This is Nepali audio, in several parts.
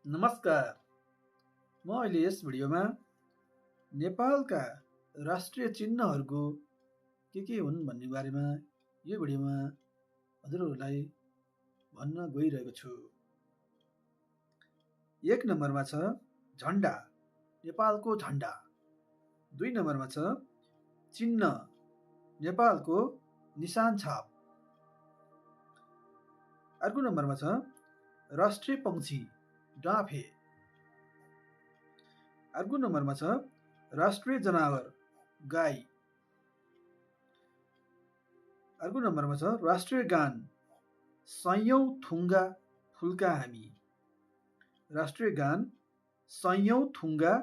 नमस्कार। म अहिले यस भिडियोमा नेपालका राष्ट्रिय चिन्हहरूको के हुन् भन्ने बारेमा यो भिडियोमा हजुरहरूलाई भन्न गइरहेको छु। 1 नम्बरमा छ झण्डा, नेपालको झण्डा। 2 नम्बरमा छ चिन्ह, नेपालको निशान छाप। अर्को नम्बरमा छ राष्ट्रिय पंक्षी, डाँफे। अर्को नम्बरमा छ राष्ट्रिय जनावर, गाई। अर्को नम्बरमा छ राष्ट्रिय गान, सयौं थुङ्गा फुल्का हामी। राष्ट्रिय गान, सयौं थुङ्गा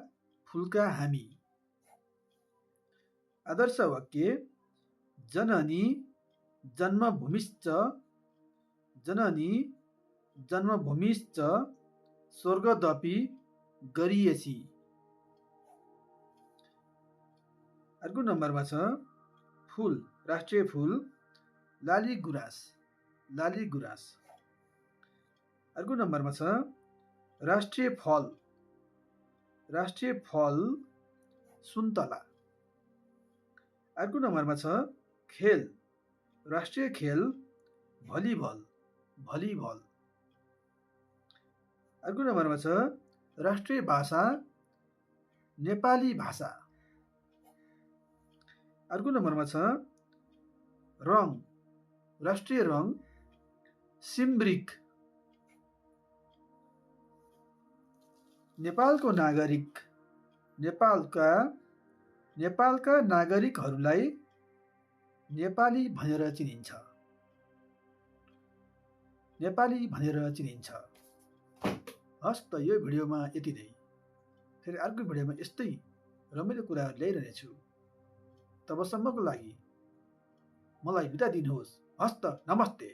फुल्का हामी। आदर्श वाक्य, जननी जन्मभूमिश्च, जननी जन्मभूमिश्च स्वर्गदपि गरीयसी। अर्को नम्बरमा छ फूल, राष्ट्रिय फूल, लाली गुराँस, लाली गुराँस। अर्को नम्बरमा छ राष्ट्रिय फल, राष्ट्रिय फल, सुन्तला। अर्को नम्बरमा छ खेल, राष्ट्रिय खेल, भलिबल, भलिबल। अर्को नम्बरमा छ राष्ट्रिय भाषा, नेपाली भाषा। अर्को नम्बरमा छ रङ, राष्ट्रिय रङ, सिम्ब्रिक। नेपालको नागरिक, नेपालका नागरिकहरूलाई नेपाली भनेर चिनिन्छ, नेपाली भनेर चिनिन्छ। हस् त यो भिडियोमा यति नै। फेरि अर्को भिडियोमा यस्तै रमाइलो कुराहरू ल्याइरहेछु। तबसम्मको लागि मलाई बिदा दिनुहोस्। हस् त, नमस्ते।